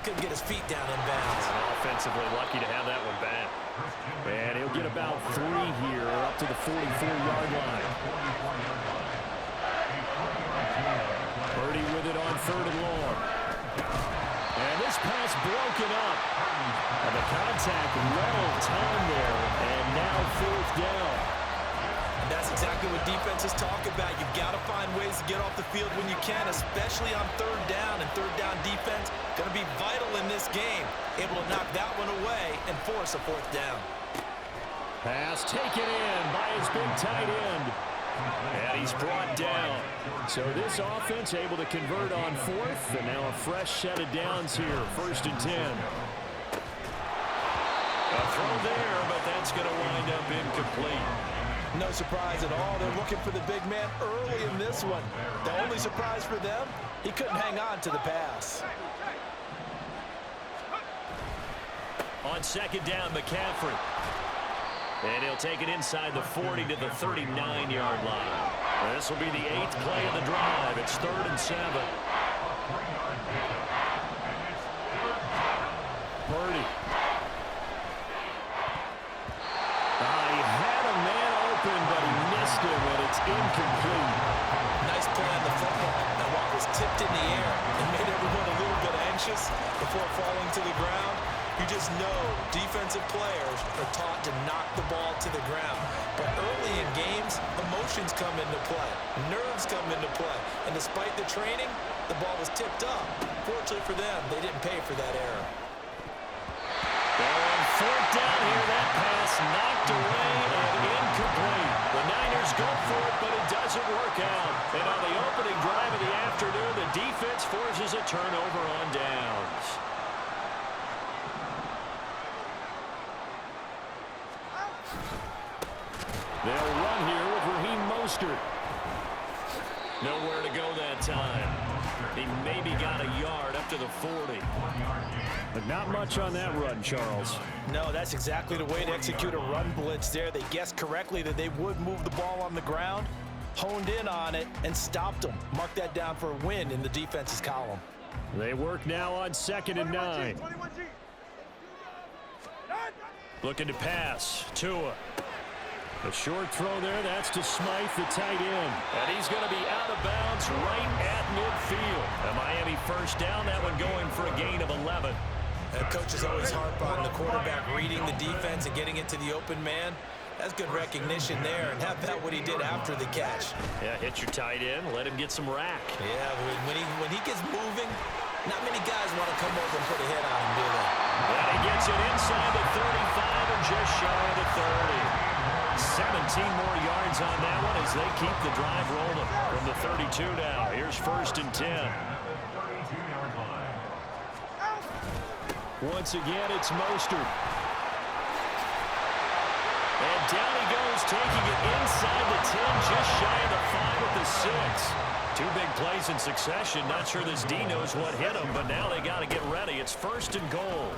couldn't get his feet down in bounds. And offensively lucky to have that one back. And he'll get about 3 here up to the 44-yard line. Purdy with it on 3rd and long. And this pass broken up. And the contact well timed there. And now 4th down. And that's exactly what defenses talk about. You've got to find ways to get off the field when you can, especially on 3rd down. And 3rd down defense going to be vital in this game. Able to knock that one away and force a 4th down. Pass taken in by his big tight end. And he's brought down. So this offense able to convert on 4th. And now a fresh set of downs here. 1st and 10. A throw there, but that's going to wind up incomplete. No surprise at all. They're looking for the big man early in this one. The only surprise for them, he couldn't hang on to the pass. On 2nd down, McCaffrey. And he'll take it inside the 40 to the 39-yard line. This will be the 8th play of the drive. It's 3rd and 7. Purdy. He had a man open, but he missed him, and it's incomplete. Nice play on the football. That ball was tipped in the air and made everyone a little bit anxious before falling to the ground. You just know defensive players are taught to knock the ball to the ground. But early in games, emotions come into play. Nerves come into play. And despite the training, the ball was tipped up. Fortunately for them, they didn't pay for that error. On 4th down here, that pass knocked away and incomplete. The Niners go for it, but it doesn't work out. And on the opening drive of the afternoon, the defense forces a turnover on downs. They'll run here with Raheem Mostert. Nowhere to go that time. He maybe got a yard up to the 40. But not much on that run, Charles. No, that's exactly the way to execute a run blitz there. They guessed correctly that they would move the ball on the ground, honed in on it, and stopped them. Mark that down for a win in the defense's column. They work now on 2nd and 9. Looking to pass. Tua. A short throw there. That's to Smythe, the tight end. And he's going to be out of bounds right at midfield. A Miami 1st down. That one going for a gain of 11. Coaches always harp on the quarterback reading the defense and getting into the open man. That's good recognition there. And how about what he did after the catch? Yeah, hit your tight end. Let him get some rack. Yeah, when he gets moving, not many guys want to come over and put a hit on him, do they? And he gets it inside the 35 and just shy of the 30. 17 more yards on that one as they keep the drive rolling from the 32 now. Here's 1st and 10. Once again, it's Mostert. And down he goes, taking it inside the 10, just shy of the 5 at the 6. 2 big plays in succession. Not sure this D knows what hit him, but now they got to get ready. It's 1st and goal.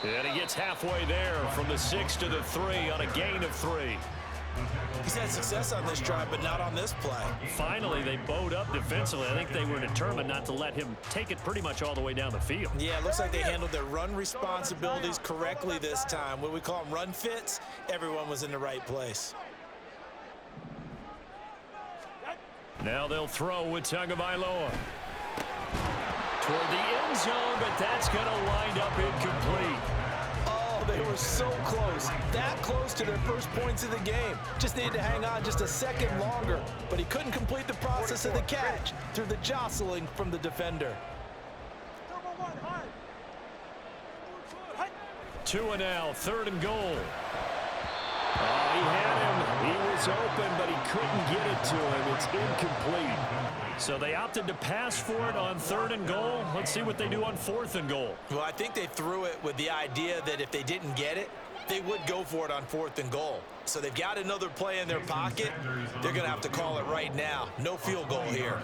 And he gets halfway there from the 6 to the 3 on a gain of 3. He's had success on this drive, but not on this play. Finally, they bowed up defensively. I think they were determined not to let him take it pretty much all the way down the field. Yeah, it looks like they handled their run responsibilities correctly this time. What we call them run fits, everyone was in the right place. Now they'll throw with Tagovailoa. Toward the end zone, but that's going to wind up incomplete. Oh, they were so close. That close to their first points of the game. Just needed to hang on just a second longer. But he couldn't complete the process of the catch through the jostling from the defender. Tua now, 3rd and goal. He had him. He was open, but he couldn't get it to him. It's incomplete. So they opted to pass for it on 3rd and goal. Let's see what they do on 4th and goal. Well, I think they threw it with the idea that if they didn't get it, they would go for it on 4th and goal. So they've got another play in their pocket. They're going to have to call it right now. No field goal here.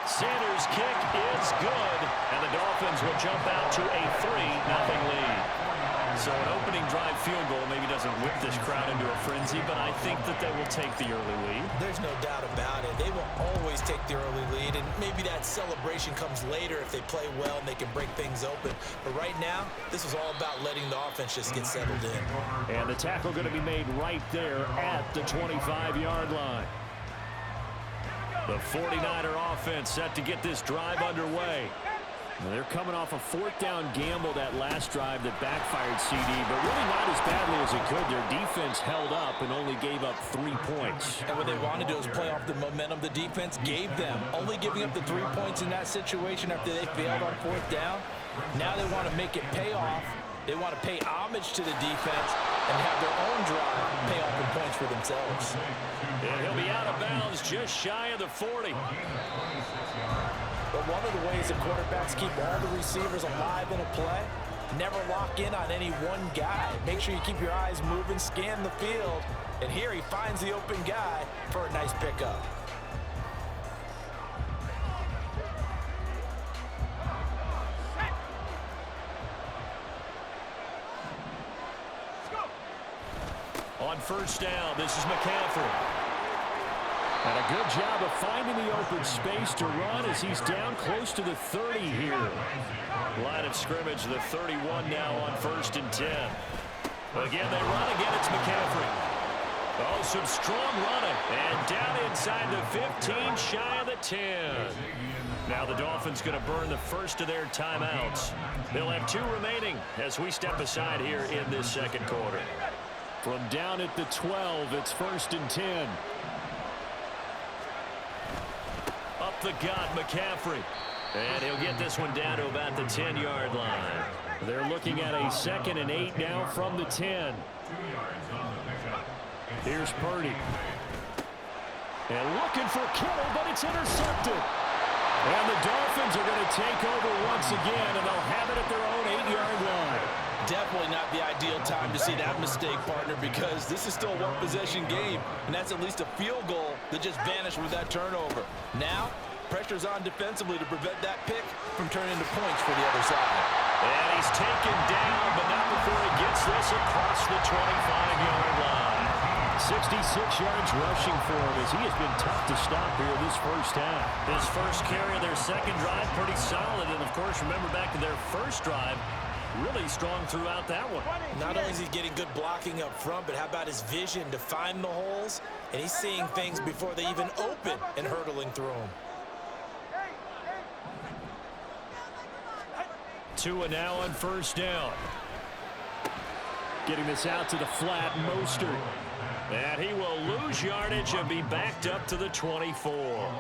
Sanders' kick is good, and the Dolphins will jump out to a 3-0 lead. So an opening drive field goal maybe doesn't whip this crowd into a frenzy, but I think that they will take the early lead. There's no doubt about it. They will always take the early lead, and maybe that celebration comes later if they play well and they can break things open. But right now, this is all about letting the offense just get settled in. And the tackle going to be made right there at the 25-yard line. The 49er offense set to get this drive underway. They're coming off a fourth-down gamble that last drive that backfired CD, but really not as badly as it could. Their defense held up and only gave up 3 points. And what they want to do is play off the momentum the defense gave them. Only giving up the 3 points in that situation after they failed on fourth down. Now they want to make it pay off. They want to pay homage to the defense and have their own drive pay off in points for themselves. And he'll be out of bounds just shy of the 40. But one of the ways that quarterbacks keep all the receivers alive in a play, never lock in on any one guy. Make sure you keep your eyes moving, scan the field, and here he finds the open guy for a nice pickup. On first down, this is McCaffrey. And a good job of finding the open space to run as he's down close to the 30 here. Line of scrimmage, the 31 now on 1st and 10. Again, they run. Again, it's McCaffrey. Oh, some strong running. And down inside the 15, shy of the 10. Now the Dolphins going to burn the first of their timeouts. They'll have 2 remaining as we step aside here in this second quarter. From down at the 12, it's 1st and 10. Up the gut, McCaffrey. And he'll get this one down to about the 10-yard line. They're looking at a 2nd and 8 now from the 10. Here's Purdy. And looking for Kittle, but it's intercepted. And the Dolphins are going to take over once again, and they'll have it at their own 8-yard line. Definitely not the ideal time to see that mistake, partner, because this is still a one-possession game, and that's at least a field goal that just vanished with that turnover. Now, pressure's on defensively to prevent that pick from turning into points for the other side. And he's taken down, but not before he gets this across the 25-yard line. 66 yards rushing for him as he has been tough to stop here this first half. His first carry of their second drive, pretty solid. And, of course, remember back to their first drive, really strong throughout that one. Not only is he getting good blocking up front, but how about his vision to find the holes? And he's seeing things before they even open and hurdling through them. Tua now on first down. Getting this out to the flat, Mostert. And he will lose yardage and be backed up to the 24.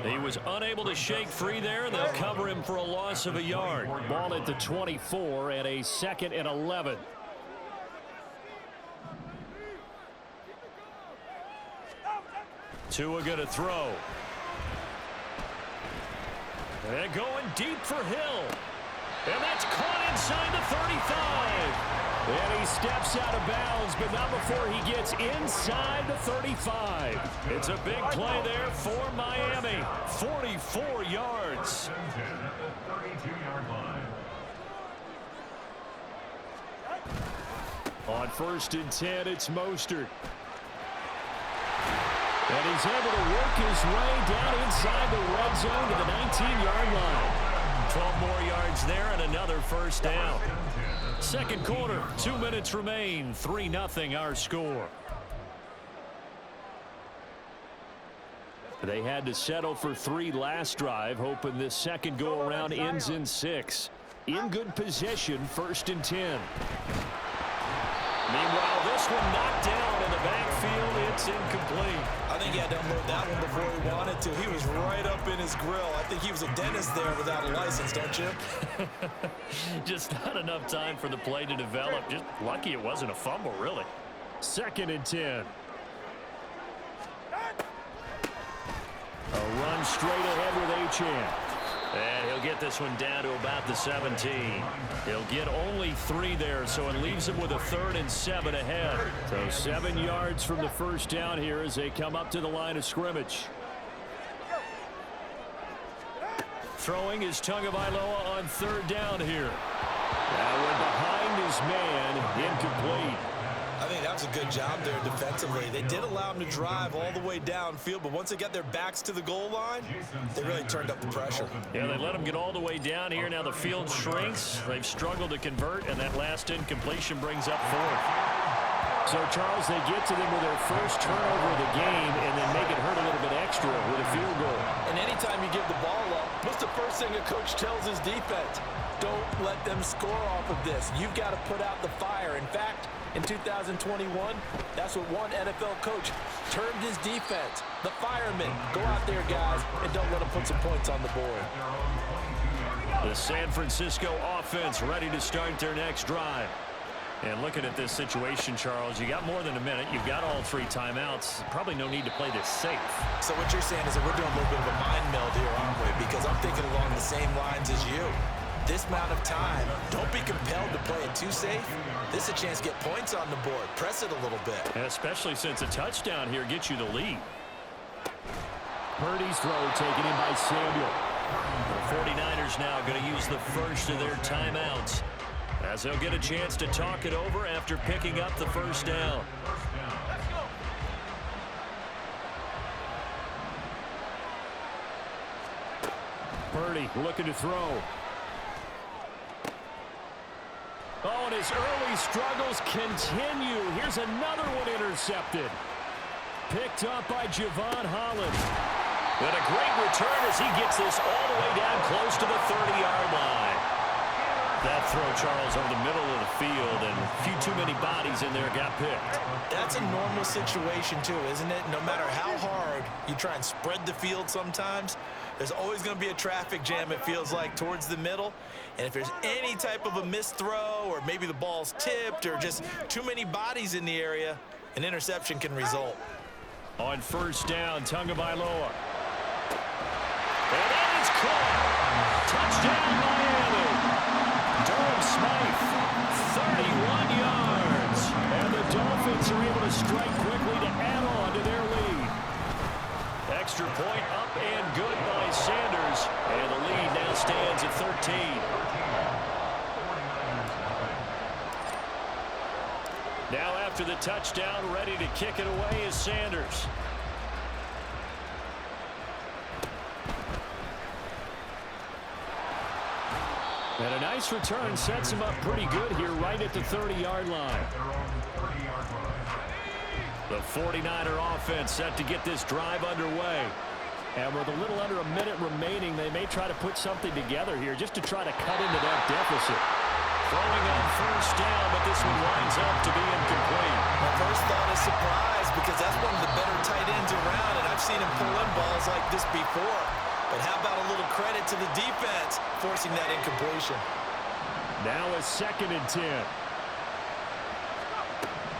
He was unable to shake free there, and they'll cover him for a loss of a yard. Ball at the 24 and a 2nd and 11. Tua going to throw. And going deep for Hill. And that's caught inside the 35. And he steps out of bounds, but not before he gets inside the 35. It's a big play there for Miami. 44 yards. On 1st and 10, it's Mostert. And he's able to work his way down inside the red zone to the 19-yard line. 12 more yards there and another first down. Second quarter, 2 minutes remain. 3-0 our score. They had to settle for 3 last drive, hoping this second go-around ends in 6. In good position, 1st and 10. Meanwhile, this one knocked down in the backfield. It's incomplete. I think he had to unload that one before he wanted to. He was right up in his grill. I think he was a dentist there without a license, don't you? Just not enough time for the play to develop. Just lucky it wasn't a fumble, really. 2nd and 10. A run straight ahead with Achane. And he'll get this one down to about the 17. He'll get only 3 there, so it leaves him with a 3rd and 7 ahead. So 7 yards from the first down here as they come up to the line of scrimmage. Throwing is Tagovailoa on 3rd down here. That went behind his man, incomplete. I think that was a good job there defensively. They did allow him to drive all the way downfield, but once they got their backs to the goal line, they really turned up the pressure. Yeah, they let him get all the way down here. Now the field shrinks. They've struggled to convert, and that last incompletion brings up fourth. So, Charles, they get to them with their first turnover of the game and then make it hurt a little bit extra with a field goal. And anytime you give the ball up, what's the first thing a coach tells his defense? Don't let them score off of this. You've got to put out the fire. In fact, in 2021, that's what one NFL coach termed his defense. The firemen. Go out there, guys, and don't let them put some points on the board. The San Francisco offense ready to start their next drive. And looking at this situation, Charles, you got more than a minute. You've got all three timeouts. Probably no need to play this safe. So what you're saying is that we're doing a little bit of a mind meld here, aren't we? Because I'm thinking along the same lines as you. This amount of time, don't be compelled to play it too safe. This is a chance to get points on the board. Press it a little bit. And especially since a touchdown here gets you the lead. Purdy's throw taken in by Samuel. The 49ers now going to use the first of their timeouts, as they'll get a chance to talk it over after picking up the first down. Purdy looking to throw. Oh, and his early struggles continue. Here's another one intercepted. Picked up by Javon Holland. And a great return as he gets this all the way down close to the 30-yard line. That throw, Charles, over the middle of the field, and a few too many bodies in there got picked. That's a normal situation, too, isn't it? No matter how hard you try and spread the field sometimes, there's always going to be a traffic jam, it feels like, towards the middle. And if there's any type of a missed throw, or maybe the ball's tipped, or just too many bodies in the area, an interception can result. On first down, Tagovailoa. And that is caught. Touchdown, Miami. Durham Smythe, 31 yards. And the Dolphins are able to strike quickly to add on to their lead. Extra point up and good by Sanders. And the lead now stands at 13. Now after the touchdown, ready to kick it away is Sanders. And a nice return sets him up pretty good here right at the 30-yard line. The 49er offense set to get this drive underway. And with a little under a minute remaining, they may try to put something together here just to try to cut into that deficit. Throwing on first down, but this one winds up to be incomplete. My first thought is surprise, because that's one of the better tight ends around, and I've seen him pull in balls like this before. But how about a little credit to the defense forcing that incompletion? Now a 2nd and 10.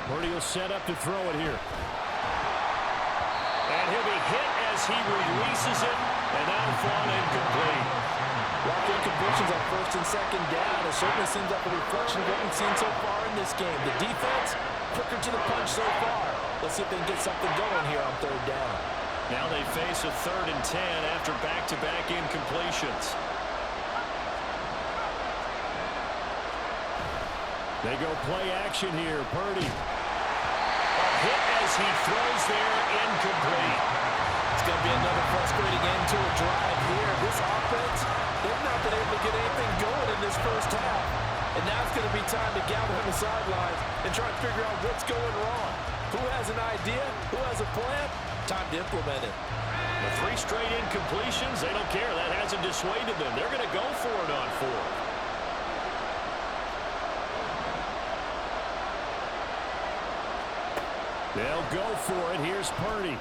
Purdy will set up to throw it here. And he'll be hit as he releases it, and that'll fall incomplete. Well, the incompletions on first and second down, it certainly seems like a reflection of what we've seen so far in this game. The defense, quicker to the punch so far. Let's see if they can get something going here on third down. Now they face a 3rd and 10 after back-to-back incompletions. They go play action here. Purdy. A hit as he throws there, incomplete. It's going to be another frustrating end to a drive here. This offense, they've not been able to get anything going in this first half. And now it's going to be time to gather on the sidelines and try to figure out what's going wrong. Who has an idea? Who has a plan? Time to implement it. The 3 straight incompletions, they don't care. That hasn't dissuaded them. They're going to go for it on 4th. They'll go for it. Here's Purdy.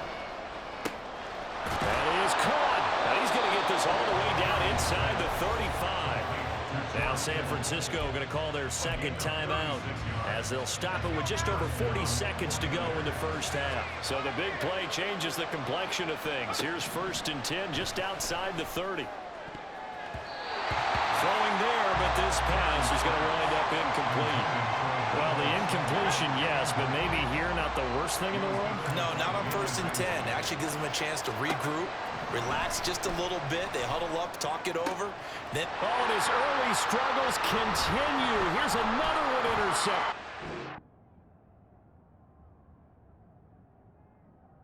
That is caught. Now he's going to get this all the way down inside the 35. Now San Francisco going to call their 2nd timeout as they'll stop it with just over 40 seconds to go in the first half. So the big play changes the complexion of things. Here's 1st and 10 just outside the 30. Throwing there, but this pass is going to wind up incomplete. Well, the incompletion, yes, but maybe here not the worst thing in the world? No, not on 1st and 10. It actually gives them a chance to regroup, relax just a little bit. They huddle up, talk it over. Then oh, and his early struggles continue. Here's another one intercept.